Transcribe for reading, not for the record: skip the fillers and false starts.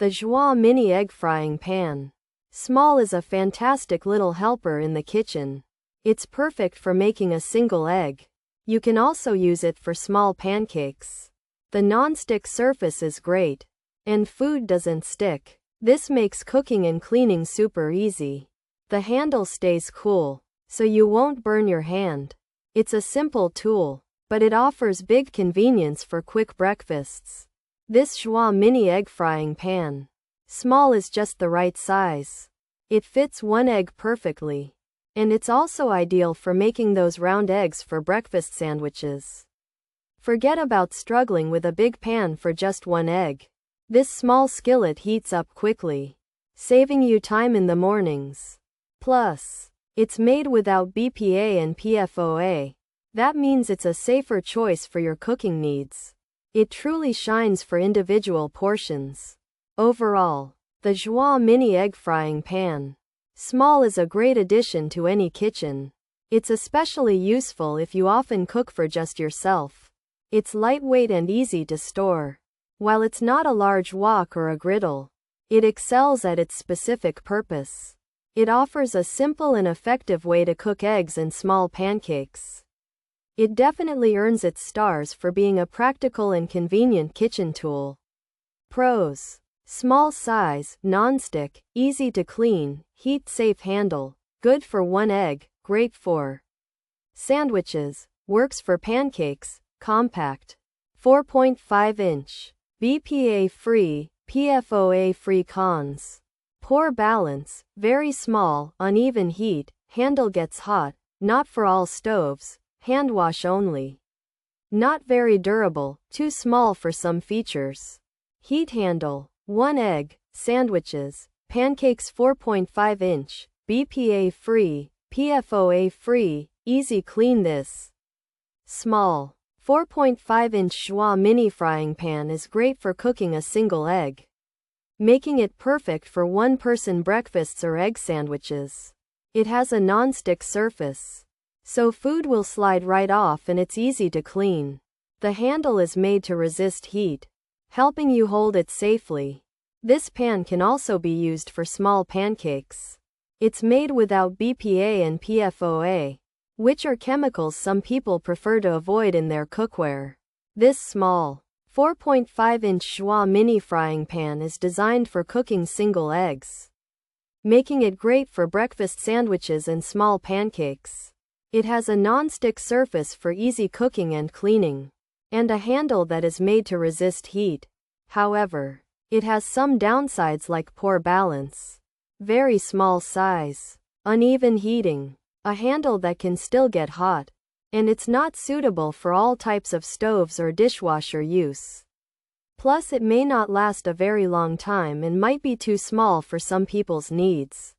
The Joie mini egg frying pan. Small is a fantastic little helper in the kitchen. It's perfect for making a single egg. You can also use it for small pancakes. The non-stick surface is great. And food doesn't stick. This makes cooking and cleaning super easy. The handle stays cool, so you won't burn your hand. It's a simple tool, but it offers big convenience for quick breakfasts. This Joie mini egg frying pan. Small is just the right size. It fits one egg perfectly. And it's also ideal for making those round eggs for breakfast sandwiches. Forget about struggling with a big pan for just one egg. This small skillet heats up quickly, saving you time in the mornings. Plus, it's made without BPA and PFOA. That means it's a safer choice for your cooking needs. It truly shines for individual portions. Overall, the Joie mini egg frying pan. Small is a great addition to any kitchen. It's especially useful if you often cook for just yourself. It's lightweight and easy to store. While it's not a large wok or a griddle, it excels at its specific purpose. It offers a simple and effective way to cook eggs and small pancakes. It definitely earns its stars for being a practical and convenient kitchen tool. Pros: small size, non-stick, easy to clean, heat-safe handle, good for one egg, great for sandwiches, works for pancakes, compact, 4.5-inch, BPA-free, PFOA-free. Cons: poor balance, very small, uneven heat, handle gets hot, not for all stoves, hand wash only. Not very durable, too small for some features. Heat handle, 1 egg, sandwiches, pancakes. 4.5-inch, BPA-free, PFOA-free, easy clean. This small 4.5-inch Joie mini frying pan is great for cooking a single egg, making it perfect for one-person breakfasts or egg sandwiches. It has a non-stick surface, so food will slide right off and it's easy to clean. The handle is made to resist heat, helping you hold it safely. This pan can also be used for small pancakes. It's made without BPA and PFOA, which are chemicals some people prefer to avoid in their cookware. This small 4.5-inch Joie mini frying pan is designed for cooking single eggs, making it great for breakfast sandwiches and small pancakes. It has a non-stick surface for easy cooking and cleaning, and a handle that is made to resist heat. However, it has some downsides like poor balance, very small size, uneven heating, a handle that can still get hot, and it's not suitable for all types of stoves or dishwasher use. Plus, it may not last a very long time and might be too small for some people's needs.